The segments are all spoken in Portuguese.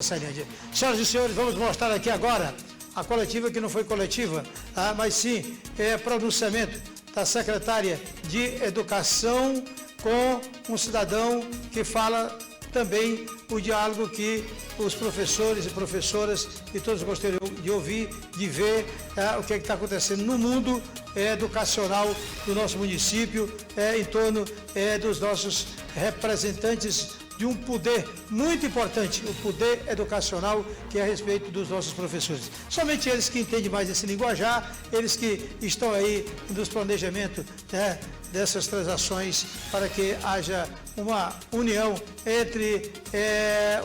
Senhoras e senhores, vamos mostrar aqui agora a coletiva que não foi coletiva, mas sim pronunciamento da secretária de Educação com um cidadão que fala também o diálogo que os professores e professoras e todos gostariam de ouvir, de ver o que está acontecendo no mundo educacional do nosso município, em torno dos nossos representantes de um poder muito importante, o poder educacional, que é a respeito dos nossos professores. Somente eles que entendem mais esse linguajar, eles que estão aí nos planejamentos dessas transações para que haja uma união entre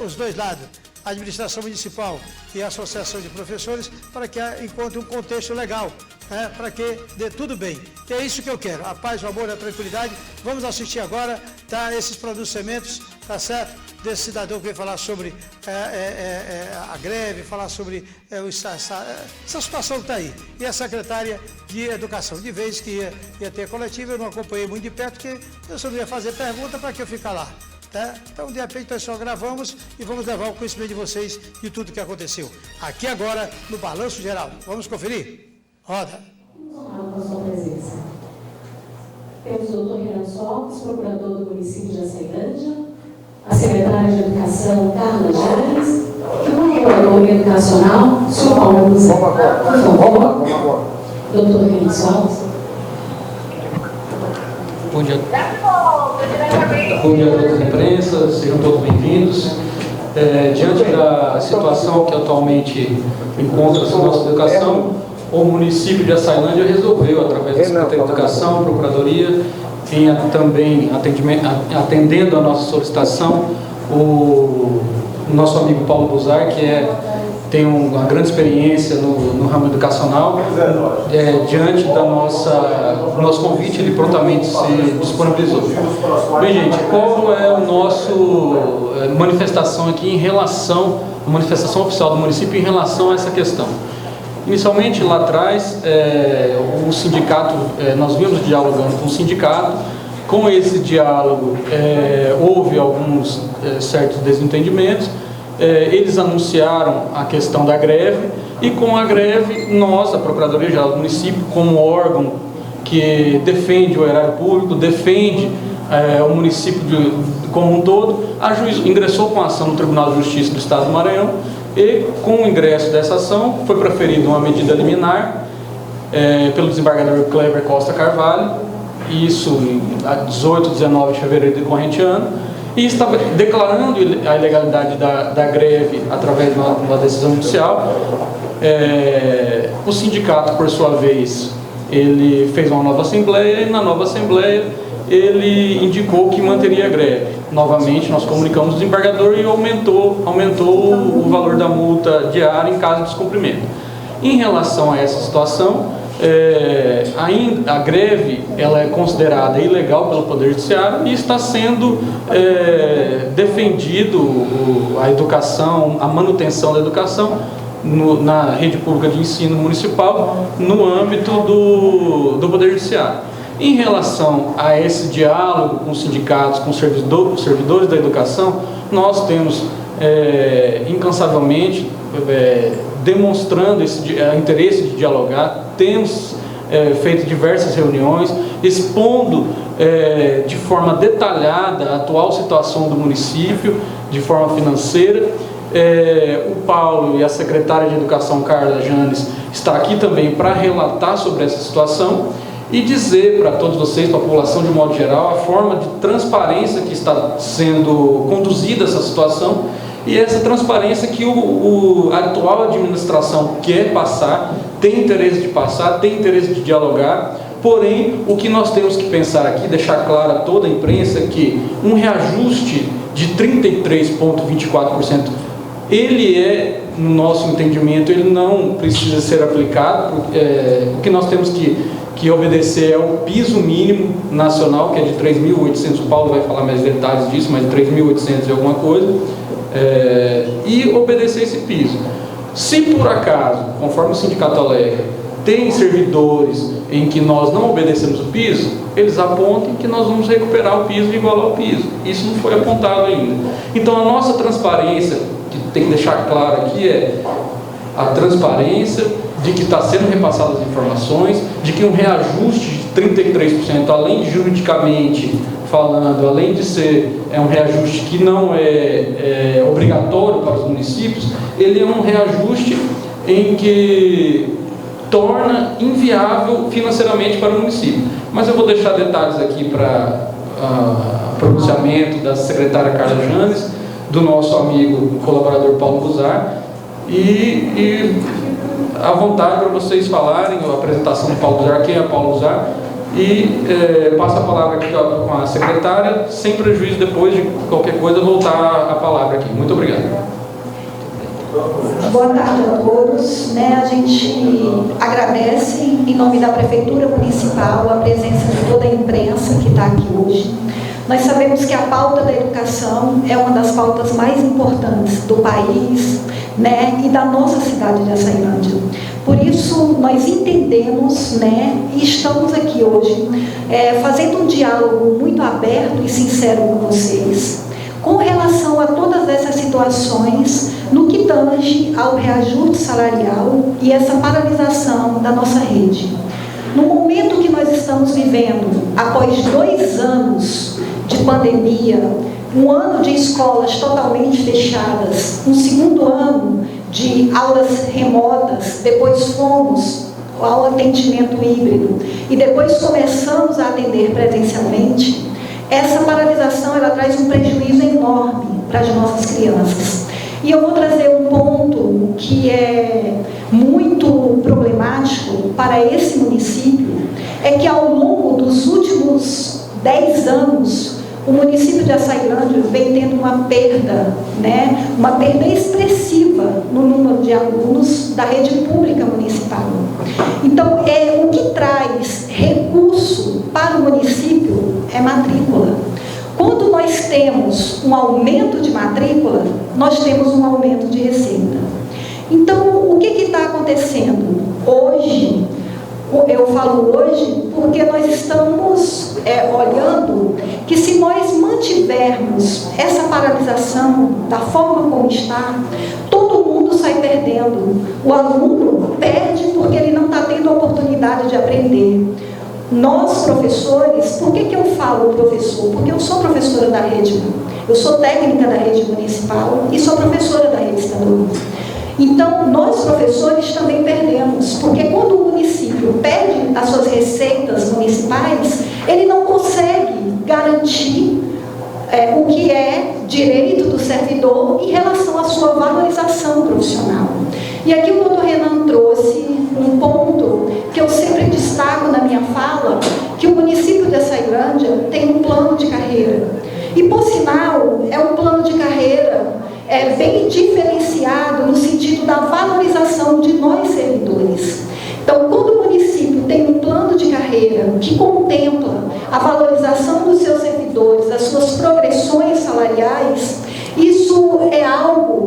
os dois lados, a administração municipal e a associação de professores, para que encontre um contexto legal, para que dê tudo bem. E é isso que eu quero, a paz, o amor, a tranquilidade. Vamos assistir agora, esses pronunciamentos, certo? Desse cidadão que veio falar sobre a greve, falar sobre essa situação que está aí. E a secretária de Educação, de vez que ia ter coletiva, eu não acompanhei muito de perto, porque eu só não ia fazer pergunta para que eu ficar lá. Então, de repente, nós só gravamos e vamos levar o conhecimento de vocês de tudo que aconteceu. Aqui agora, no Balanço Geral. Vamos conferir? Roda. Com a sua presença. Temos o doutor Renan Sopes, procurador do município de Açailândia, a secretária de Educação, Carla Janes, e o procurador educacional, senhor Paulo Buzar. Por favor, doutor Renan Sopes. Bom dia a toda a imprensa, sejam todos bem-vindos. Diante da situação que atualmente encontra-se na nossa educação, o município de Açailândia resolveu, através da Secretaria de Educação, a Procuradoria, também atendendo a nossa solicitação, o nosso amigo Paulo Buzar, que tem uma grande experiência no ramo educacional, diante do nosso convite, ele prontamente se disponibilizou. Bem, gente, qual é a nossa manifestação aqui em relação, a manifestação oficial do município em relação a essa questão? Inicialmente, lá atrás, o sindicato, nós vimos dialogando com o sindicato. Com esse diálogo, houve alguns certos desentendimentos. Eles anunciaram a questão da greve, e com a greve, nós, a Procuradoria-Geral do município, como órgão que defende o erário público, defende o município como um todo, a juiz ingressou com a ação no Tribunal de Justiça do Estado do Maranhão, e com o ingresso dessa ação foi proferida uma medida liminar pelo desembargador Kleber Costa Carvalho, isso a 18 e 19 de fevereiro do corrente ano, e estava declarando a ilegalidade da greve através de uma decisão judicial. O sindicato, por sua vez, ele fez uma nova assembleia, e na nova assembleia ele indicou que manteria a greve. Novamente, nós comunicamos o desembargador e aumentou o valor da multa diária em caso de descumprimento. Em relação a essa situação, a greve ela é considerada ilegal pelo Poder Judiciário e está sendo defendido a educação, a manutenção da educação na rede pública de ensino municipal no âmbito do Poder Judiciário. Em relação a esse diálogo com os sindicatos, com os servidores da educação, nós temos incansavelmente demonstrando esse interesse de dialogar, temos feito diversas reuniões, expondo de forma detalhada a atual situação do município, de forma financeira. O Paulo e a secretária de Educação, Carla Janes, está aqui também para relatar sobre essa situação e dizer para todos vocês, para a população de modo geral, a forma de transparência que está sendo conduzida essa situação, e essa transparência que a atual administração quer passar, tem interesse de passar, tem interesse de dialogar. Porém, o que nós temos que pensar aqui, deixar claro a toda a imprensa, que um reajuste de 33,24%, ele no nosso entendimento, ele não precisa ser aplicado, o que nós temos que obedecer é o piso mínimo nacional, que é de 3.800, o Paulo vai falar mais detalhes disso, mas 3.800 e alguma coisa, e obedecer esse piso. Se por acaso, conforme o sindicato alega, tem servidores em que nós não obedecemos o piso, eles apontem que nós vamos recuperar o piso e igualar o piso. Isso não foi apontado ainda. Então a nossa transparência, que tem que deixar claro aqui, é a transparência de que está sendo repassadas as informações, de que um reajuste de 33%, além de juridicamente falando, além de ser um reajuste que não é obrigatório para os municípios, ele é um reajuste em que torna inviável financeiramente para o município. Mas eu vou deixar detalhes aqui para pronunciamento da secretária Carla Janes, do nosso amigo colaborador Paulo Buzar, e à vontade para vocês falarem a apresentação do Paulo Buzar, quem é Paulo Buzar, e passo a palavra aqui com a secretária, sem prejuízo depois de qualquer coisa voltar a palavra aqui. Muito obrigado. Boa tarde a todos. A gente agradece, em nome da Prefeitura Municipal, a presença de toda a imprensa que está aqui hoje. Nós sabemos que a pauta da educação é uma das pautas mais importantes do país, e da nossa cidade de Açailândia. Por isso, nós entendemos, e estamos aqui hoje fazendo um diálogo muito aberto e sincero com vocês, com relação a todas essas situações, no que tange ao reajuste salarial e essa paralisação da nossa rede. No momento que nós estamos vivendo, após 2 anos de pandemia, um ano de escolas totalmente fechadas, um segundo ano de aulas remotas, depois fomos ao atendimento híbrido e depois começamos a atender presencialmente, essa paralisação ela traz um prejuízo enorme para as nossas crianças. E eu vou trazer um ponto que é muito problemático para esse município, é que ao longo dos últimos 10 anos, o município de Açailândia vem tendo uma perda expressiva no número de alunos da rede pública municipal. Então, o que traz recurso para o município é matrícula. Quando nós temos um aumento de matrícula, nós temos um aumento de receita. Então, o que está acontecendo? Hoje, eu falo hoje porque nós estamos olhando que se nós mantivermos essa paralisação da forma como está, todo mundo sai perdendo. O aluno perde porque ele não está tendo a oportunidade de aprender. Nós, professores, por que eu falo professor? Porque eu sou professora da rede, eu sou técnica da rede municipal e sou professora da rede estadual. Então, nós, professores, também perdemos, porque quando o município perde as suas receitas municipais, ele não consegue garantir o que é direito do servidor em relação à sua valorização profissional. E aqui o doutor Renan trouxe um ponto que eu sempre destaco na minha fala, que o município de Açailândia tem um plano de carreira. E, por sinal, é um plano de carreira bem diferenciado no sentido da valorização de nós servidores. Então, quando o município tem um plano de carreira que contempla a valorização dos seus servidores, as suas progressões salariais, isso é algo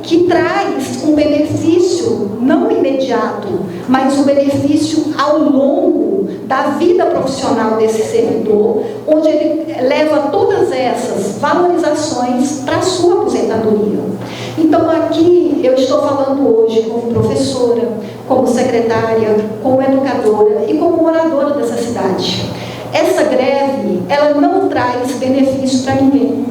que traz um benefício não imediato, mas um benefício ao longo da vida profissional desse servidor, onde ele leva todas essas valorizações para a sua aposentadoria. Então, aqui eu estou falando hoje como professora, como secretária, como educadora e como moradora dessa cidade. Essa greve, ela não traz benefício para ninguém.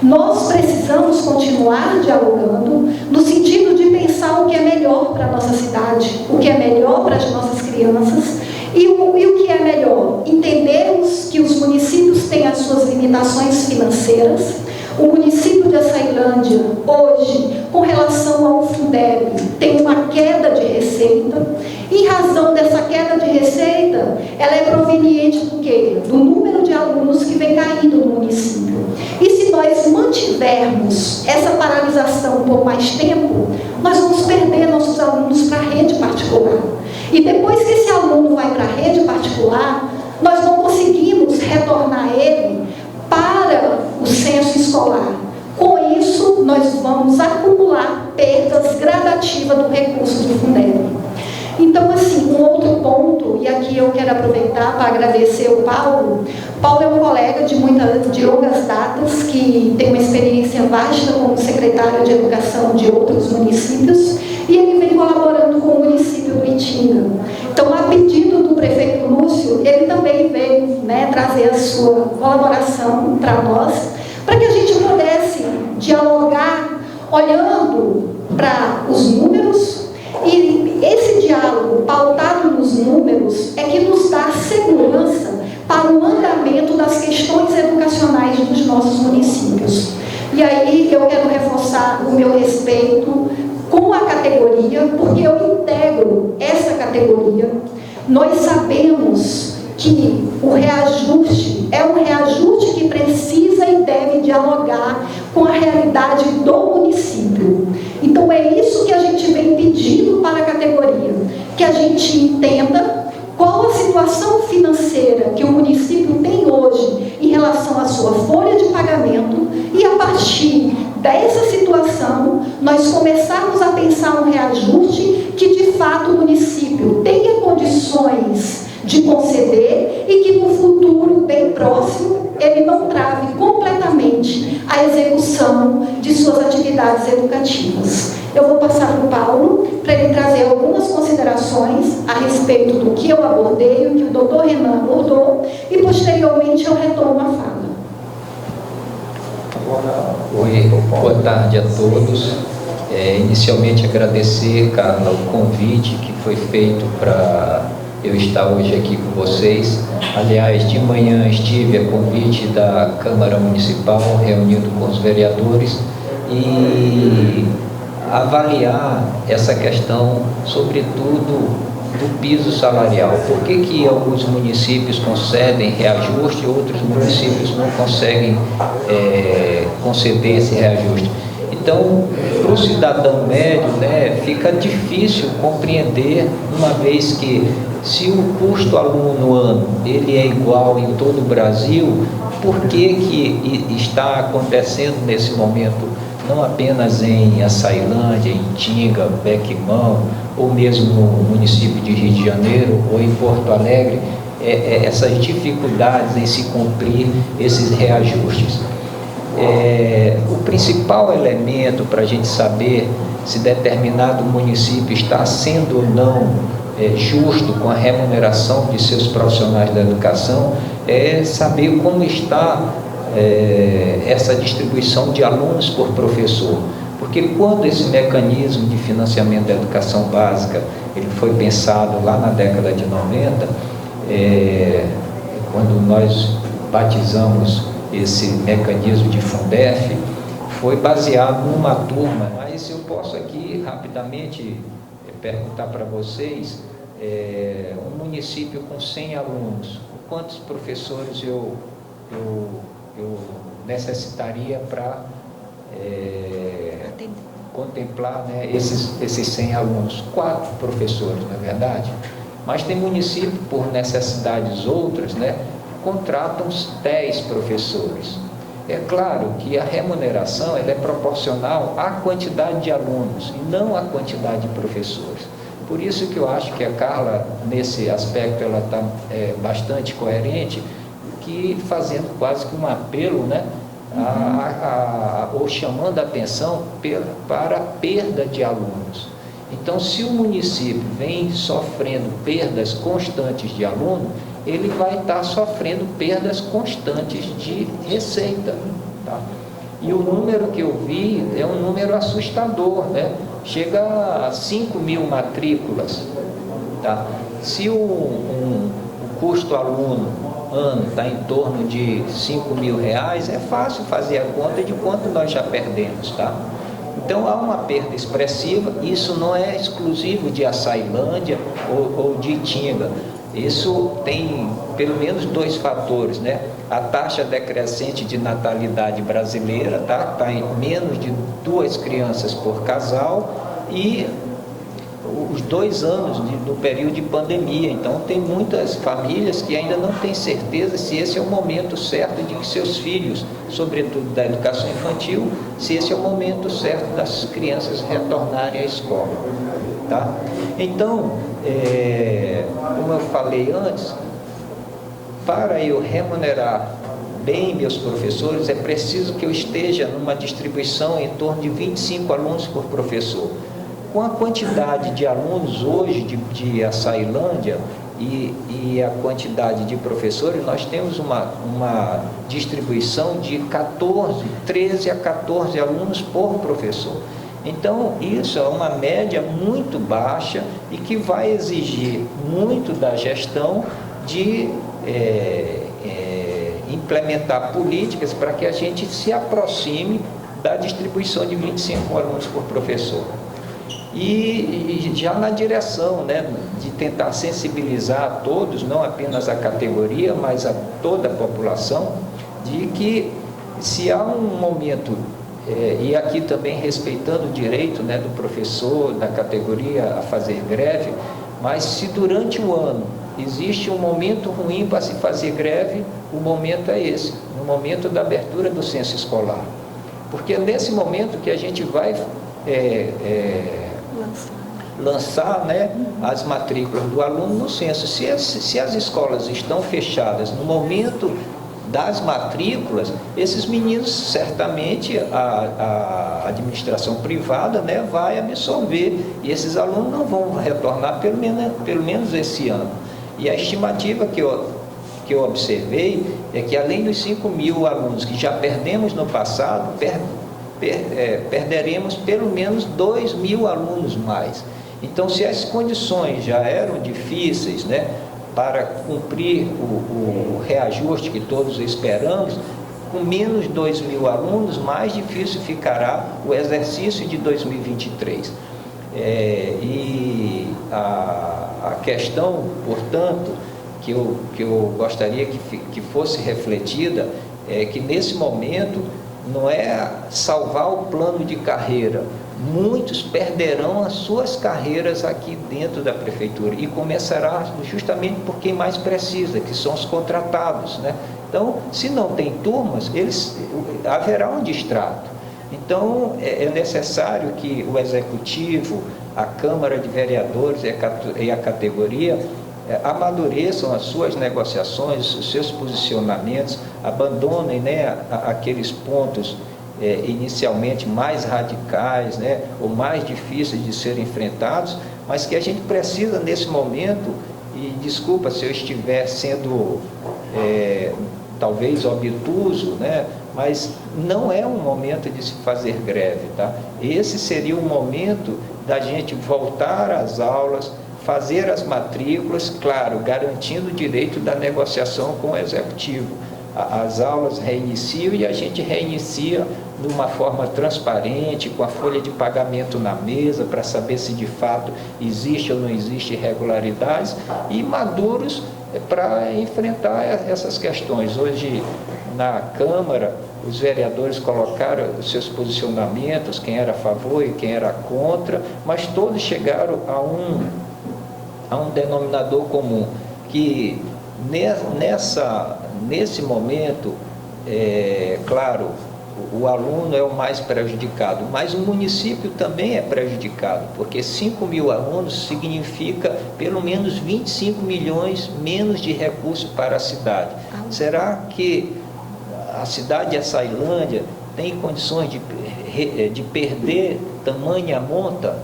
Nós precisamos continuar dialogando no sentido de pensar o que é melhor para a nossa cidade, o que é melhor para as nossas crianças e o que é melhor. Entendermos que os municípios têm as suas limitações financeiras. O município de Açailândia, hoje, com relação ao Fundeb, tem uma queda de receita. Em razão dessa queda de receita, ela é proveniente do quê? Do número de alunos que vem caindo no município. E se nós mantivermos essa paralisação por mais tempo, nós vamos perder nossos alunos para a rede particular. E depois que esse aluno vai para a rede particular, nós não conseguimos retornar ele para o censo escolar. Com isso, nós vamos acumular perdas gradativas do recurso do Fundeb. Então, assim, um outro ponto, e aqui eu quero aproveitar para agradecer o Paulo. Paulo é um colega de longas datas, que tem uma experiência vasta como secretário de Educação de outros municípios, e ele vem colaborando com o município do Itinga. Então, a pedido do prefeito Lúcio, ele também veio, né, trazer a sua colaboração para nós, para que a gente pudesse dialogar olhando para os números. E esse diálogo pautado nos números é que nos dá segurança para o andamento das questões educacionais dos nossos municípios. E aí eu quero reforçar o meu respeito com a categoria, porque eu integro essa categoria. Nós sabemos que o reajuste é um reajuste que precisa e deve dialogar com a realidade do município. Então é isso que a gente vem pedindo para a categoria, que a gente entenda qual a situação financeira que o município tem hoje em relação à sua folha de pagamento, e a partir dessa situação nós começarmos a pensar um reajuste que de fato o município tenha condições de conceder e que no futuro bem próximo ele não trave completamente a execução de suas atividades educativas. Eu vou passar para o Paulo para ele trazer algumas considerações a respeito do que eu abordei, o que o doutor Renan abordou, e posteriormente eu retomo a fala. Oi, boa tarde a todos. Inicialmente agradecer, Carla, o convite que foi feito para eu estar hoje aqui com vocês. Aliás, de manhã estive a convite da Câmara Municipal, reunido com os vereadores, e avaliar essa questão, sobretudo, do piso salarial. Por que alguns municípios concedem reajuste e outros municípios não conseguem conceder esse reajuste? Então, para o cidadão médio, né, fica difícil compreender, uma vez que, se o custo aluno ano ele é igual em todo o Brasil, por que está acontecendo nesse momento, não apenas em Açailândia, em Tinga, Bequimão, ou mesmo no município de Rio de Janeiro, ou em Porto Alegre, essas dificuldades em se cumprir esses reajustes? O principal elemento para a gente saber se determinado município está sendo ou não justo com a remuneração de seus profissionais da educação é saber como está essa distribuição de alunos por professor. Porque quando esse mecanismo de financiamento da educação básica ele foi pensado lá na década de 90, quando nós batizamos esse mecanismo de Fundef, foi baseado numa turma. Mas eu posso aqui rapidamente perguntar para vocês, um município com 100 alunos, quantos professores eu necessitaria para contemplar, né, esses 100 alunos? 4 professores, não é verdade? Mas tem município, por necessidades outras, né, contratam 10 professores. É claro que a remuneração ela é proporcional à quantidade de alunos e não à quantidade de professores. Por isso que eu acho que a Carla, nesse aspecto, ela está bastante coerente, que fazendo quase que um apelo, né, ou chamando a atenção para a perda de alunos. Então, se o município vem sofrendo perdas constantes de aluno, ele vai estar sofrendo perdas constantes de receita. Tá? E o número que eu vi é um número assustador, né? Chega a 5 mil matrículas. Tá? Se o custo aluno ano está em torno de R$5.000, é fácil fazer a conta de quanto nós já perdemos. Tá? Então há uma perda expressiva. Isso não é exclusivo de Açailândia ou de Itinga. Isso tem pelo menos 2 fatores, né? A taxa decrescente de natalidade brasileira está em menos de 2 crianças por casal, e os 2 anos do período de pandemia. Então tem muitas famílias que ainda não têm certeza se esse é o momento certo de que seus filhos, sobretudo da educação infantil, se esse é o momento certo das crianças retornarem à escola. tá? Então, como eu falei antes, para eu remunerar bem meus professores, é preciso que eu esteja numa distribuição em torno de 25 alunos por professor. Com a quantidade de alunos hoje de Açailândia e a quantidade de professores, nós temos uma distribuição de 13 a 14 alunos por professor. Então, isso é uma média muito baixa e que vai exigir muito da gestão de implementar políticas para que a gente se aproxime da distribuição de 25 alunos por professor. E já na direção, né, de tentar sensibilizar a todos, não apenas a categoria, mas a toda a população, de que se há um momento, e aqui também respeitando o direito, né, do professor, da categoria a fazer greve, mas se durante o ano existe um momento ruim para se fazer greve, o momento é esse, no momento da abertura do censo escolar. Porque é nesse momento que a gente vai lançar, né, as matrículas do aluno no censo. Se as escolas estão fechadas no momento das matrículas, esses meninos, certamente, a administração privada, né, vai absorver, e esses alunos não vão retornar pelo menos esse ano. E a estimativa que eu observei é que, além dos 5.000 alunos que já perdemos no passado, perderemos pelo menos 2.000 alunos mais. Então, se as condições já eram difíceis, né, para cumprir o reajuste que todos esperamos, com menos 2.000 alunos, mais difícil ficará o exercício de 2023. E a questão, portanto, que eu gostaria que fosse refletida, é que nesse momento não é salvar o plano de carreira. Muitos perderão as suas carreiras aqui dentro da prefeitura e começará justamente por quem mais precisa, que são os contratados, né? Então, se não tem turmas, haverá um distrato. Então, é necessário que o Executivo, a Câmara de Vereadores e a categoria amadureçam as suas negociações, os seus posicionamentos, abandonem, né, aqueles pontos inicialmente mais radicais, né, ou mais difíceis de serem enfrentados, mas que a gente precisa nesse momento, e desculpa se eu estiver sendo talvez obtuso, né, mas não é um momento de se fazer greve, tá? Esse seria o momento da gente voltar às aulas, fazer as matrículas, claro, garantindo o direito da negociação com o Executivo. As aulas reiniciam e a gente reinicia de uma forma transparente, com a folha de pagamento na mesa, para saber se de fato existe ou não existe irregularidades, e maduros para enfrentar essas questões. Hoje, na Câmara, os vereadores colocaram os seus posicionamentos, quem era a favor e quem era contra, mas todos chegaram a um denominador comum, que nesse momento, claro, o aluno é o mais prejudicado, mas o município também é prejudicado, porque 5.000 alunos significa pelo menos 25 milhões menos de recursos para a cidade. Será que a cidade de Açailândia tem condições de perder tamanha monta?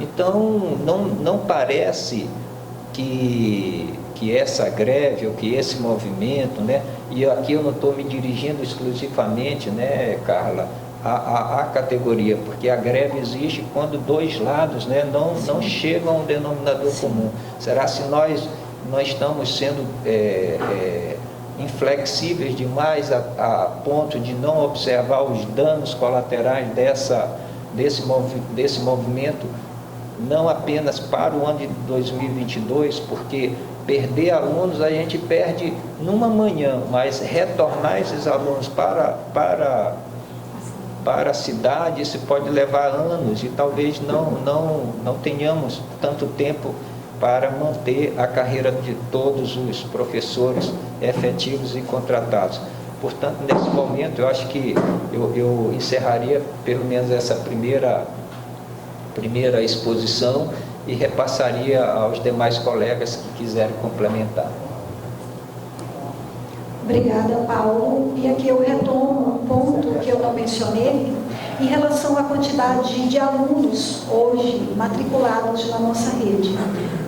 Então, não parece que essa greve ou que esse movimento, né, e aqui eu não estou me dirigindo exclusivamente, né, Carla, a categoria, porque a greve existe quando dois lados, né, não chegam a um denominador comum. Será se nós estamos sendo inflexíveis demais a ponto de não observar os danos colaterais desse movimento, não apenas para o ano de 2022, porque perder alunos a gente perde numa manhã, mas retornar esses alunos para a cidade, isso pode levar anos e talvez não tenhamos tanto tempo para manter a carreira de todos os professores efetivos e contratados. Portanto, nesse momento, eu acho que eu encerraria pelo menos essa primeira exposição e repassaria aos demais colegas que quiserem complementar. Obrigada, Paulo. E aqui eu retomo um ponto que eu não mencionei, em relação à quantidade de alunos hoje matriculados na nossa rede.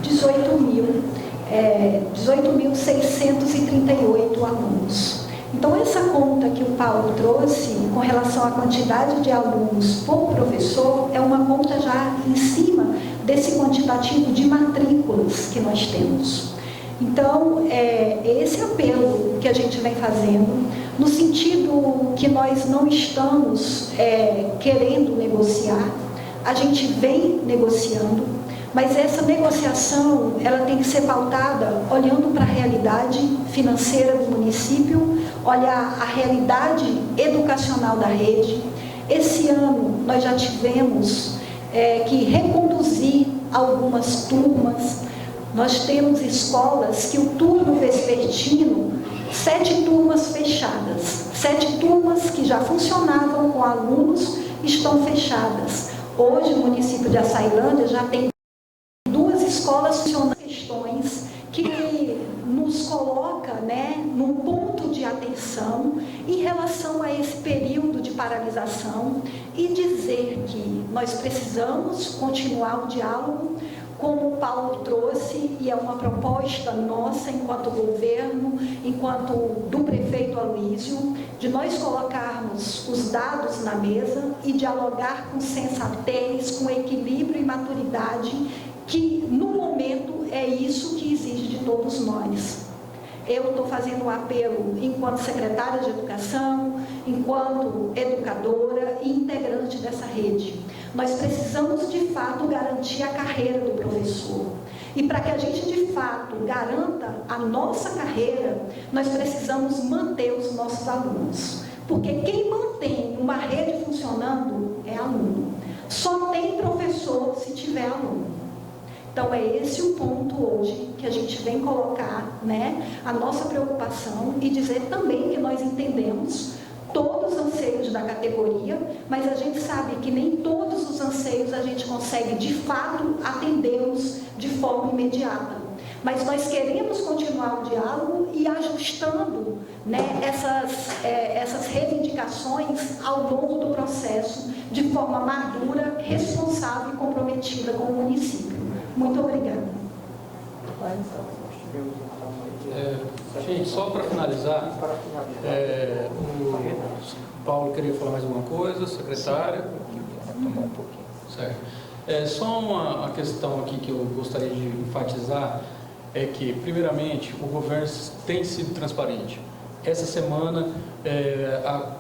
18.638 alunos. Então, essa conta que o Paulo trouxe com relação à quantidade de alunos por professor é uma conta já em cima desse quantitativo de matrículas que nós temos. Então, esse apelo que a gente vem fazendo, no sentido que nós não estamos querendo negociar, a gente vem negociando, mas essa negociação, ela tem que ser pautada olhando para a realidade financeira do município, olhar a realidade educacional da rede. Esse ano, nós já tivemos que reconduzir algumas turmas. Nós temos escolas que o turno vespertino, 7 turmas fechadas. 7 turmas que já funcionavam com alunos estão fechadas. Hoje, o município de Açailândia já tem 2 escolas funcionando. Questões que nos coloca, num ponto de atenção em relação a esse período de paralisação e dizer que nós precisamos continuar o diálogo, como o Paulo trouxe, e é uma proposta nossa enquanto governo, enquanto do prefeito Aloísio, de nós colocarmos os dados na mesa e dialogar com sensatez, com equilíbrio e maturidade, que no momento é isso que exige de todos nós. Eu estou fazendo um apelo enquanto secretária de Educação, enquanto educadora e integrante dessa rede. Nós precisamos, de fato, garantir a carreira do professor. E para que a gente, de fato, garanta a nossa carreira, nós precisamos manter os nossos alunos. Porque quem mantém uma rede funcionando é aluno. Só tem professor se tiver aluno. Então, é esse o ponto hoje que a gente vem colocar, a nossa preocupação e dizer também que nós entendemos todos os anseios da categoria, mas a gente sabe que nem todos os anseios a gente consegue, de fato, atendê-los de forma imediata. Mas nós queremos continuar o diálogo e ajustando essas reivindicações ao longo do processo, de forma madura, responsável e comprometida com o município. Muito obrigada. Gente, só para finalizar, o Paulo queria falar mais alguma coisa, secretária? Certo. Só uma questão aqui que eu gostaria de enfatizar, é que, primeiramente, o governo tem sido transparente. Essa semana,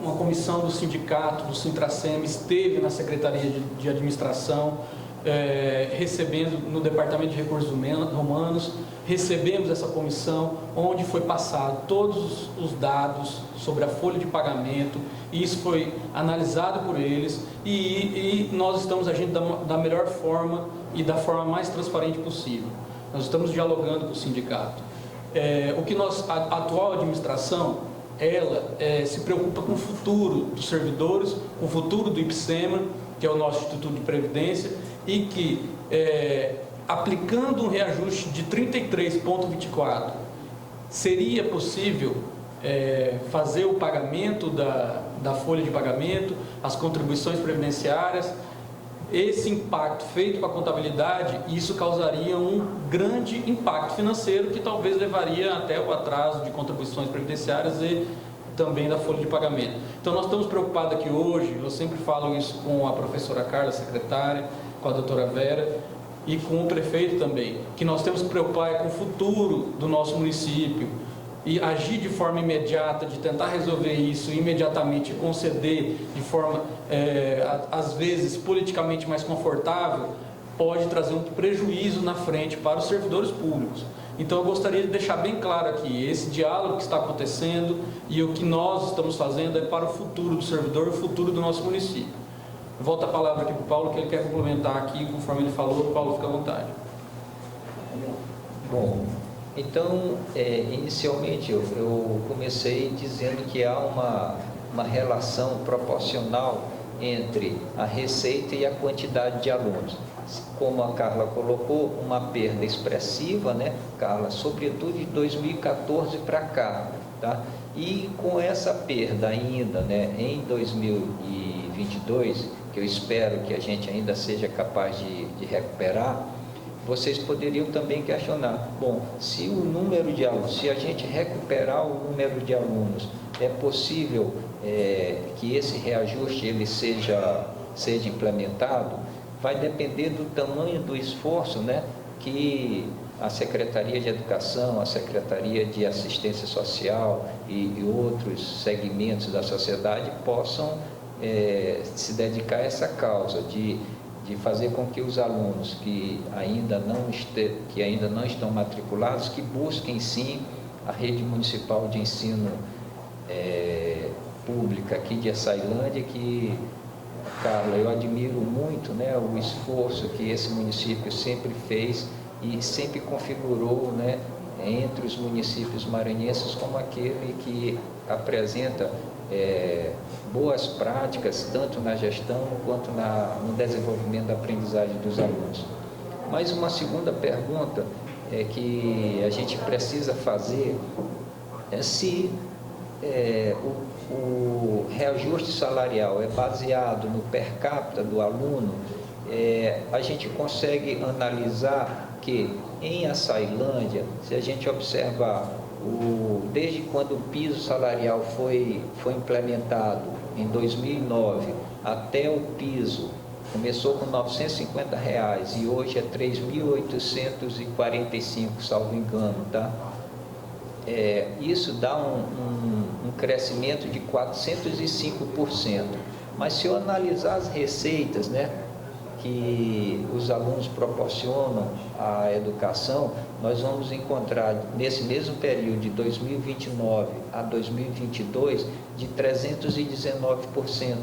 uma comissão do sindicato, do Sintracem, esteve na Secretaria de Administração, recebendo no Departamento de Recursos Humanos, recebemos essa comissão, onde foi passado todos os dados sobre a folha de pagamento, e isso foi analisado por eles, e nós estamos agindo da melhor forma e da forma mais transparente possível. Nós estamos dialogando com o sindicato. A atual administração, ela se preocupa com o futuro dos servidores, com o futuro do IPSEMA, que é o nosso Instituto de Previdência, e que, aplicando um reajuste de 33,24, seria possível fazer o pagamento da folha de pagamento, as contribuições previdenciárias. Esse impacto feito com a contabilidade, isso causaria um grande impacto financeiro que talvez levaria até o atraso de contribuições previdenciárias e também da folha de pagamento. Então, nós estamos preocupados aqui hoje, eu sempre falo isso com a professora Carla, secretária, com a doutora Vera e com o prefeito também, que nós temos que preocupar com o futuro do nosso município e agir de forma imediata, de tentar resolver isso imediatamente, conceder de forma, às vezes, politicamente mais confortável, pode trazer um prejuízo na frente para os servidores públicos. Então, eu gostaria de deixar bem claro aqui, esse diálogo que está acontecendo e o que nós estamos fazendo é para o futuro do servidor, o futuro do nosso município. Volto a palavra aqui para o Paulo, que ele quer complementar aqui, conforme ele falou. Paulo, fica à vontade. Bom, então, inicialmente eu comecei dizendo que há uma relação proporcional entre a receita e a quantidade de alunos. Como a Carla colocou, uma perda expressiva, né, Carla, sobretudo de 2014 para cá, tá? E com essa perda ainda, né, em 2022, que eu espero que a gente ainda seja capaz de recuperar, vocês poderiam também questionar, bom, se o número de alunos, se a gente recuperar o número de alunos, é possível que esse reajuste ele seja implementado? Vai depender do tamanho do esforço, né, que a Secretaria de Educação, a Secretaria de Assistência Social e outros segmentos da sociedade possam se dedicar a essa causa de fazer com que os alunos que ainda não estão matriculados, que busquem sim a rede municipal de ensino pública aqui de Açailândia, que, Carla, eu admiro muito, né, o esforço que esse município sempre fez e sempre configurou, né, entre os municípios maranhenses como aquele que apresenta boas práticas, tanto na gestão quanto no desenvolvimento da aprendizagem dos alunos. Mas uma segunda pergunta que a gente precisa fazer é se o reajuste salarial é baseado no per capita do aluno. A gente consegue analisar que em Açailândia, se a gente observar desde quando o piso salarial foi implementado em 2009 até o piso, começou com R$ 950 e hoje é R$ 3.845, salvo engano, tá? Isso dá um crescimento de 405%. Mas se eu analisar as receitas, né, que os alunos proporcionam à educação, nós vamos encontrar nesse mesmo período de 2029 a 2022 de 319%.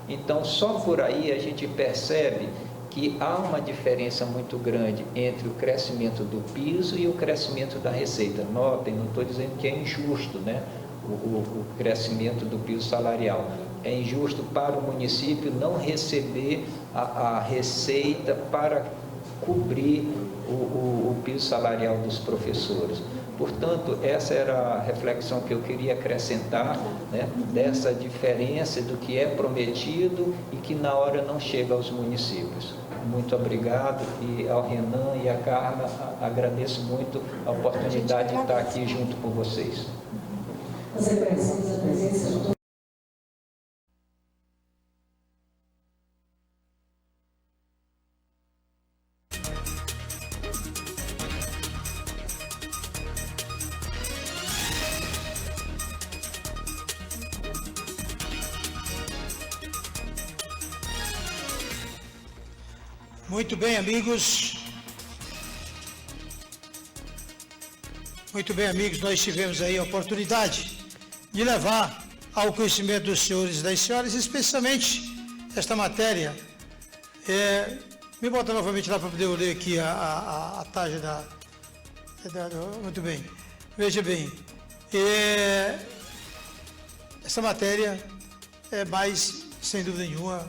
Então, só por aí a gente percebe que há uma diferença muito grande entre o crescimento do piso e o crescimento da receita. Notem, não estou dizendo que é injusto, né, o crescimento do piso salarial. É injusto para o município não receber a receita para cobrir o piso salarial dos professores. Portanto, essa era a reflexão que eu queria acrescentar, né, dessa diferença do que é prometido e que na hora não chega aos municípios. Muito obrigado, e ao Renan e à Carla agradeço muito a oportunidade de estar aqui junto com vocês. Nós agradecemos a presença de todos. Muito bem, amigos. Muito bem, amigos, nós tivemos aí a oportunidade de levar ao conhecimento dos senhores e das senhoras, especialmente esta matéria. Me bota novamente lá para poder ler aqui a taxa da... Muito bem. Veja bem, essa matéria é mais, sem dúvida nenhuma,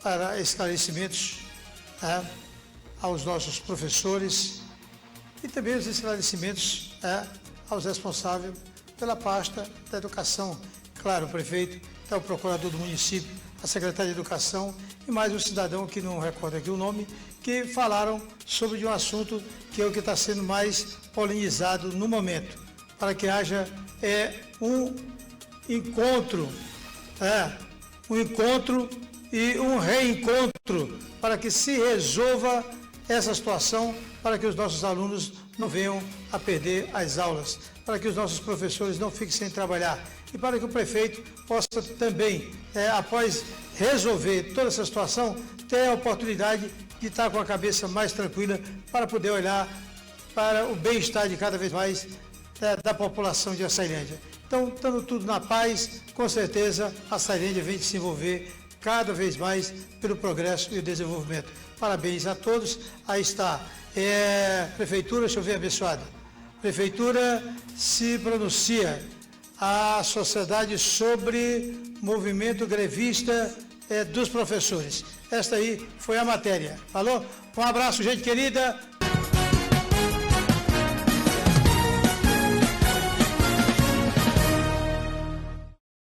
para esclarecimentos aos nossos professores e também os esclarecimentos aos responsáveis pela pasta da educação. Claro, o prefeito, o procurador do município, a secretária de educação e mais um cidadão que não recordo aqui o nome, que falaram sobre um assunto que é o que está sendo mais polinizado no momento, para que haja um encontro e um reencontro para que se resolva essa situação, para que os nossos alunos não venham a perder as aulas, para que os nossos professores não fiquem sem trabalhar e para que o prefeito possa também, após resolver toda essa situação, ter a oportunidade de estar com a cabeça mais tranquila para poder olhar para o bem-estar de cada vez mais da população de Açailândia. Então, estando tudo na paz, com certeza a Açailândia vem de se envolver cada vez mais pelo progresso e o desenvolvimento. Parabéns a todos. Aí está. Prefeitura, deixa eu ver, abençoada. Prefeitura se pronuncia. A sociedade sobre movimento grevista dos professores. Esta aí foi a matéria. Falou? Um abraço, gente querida.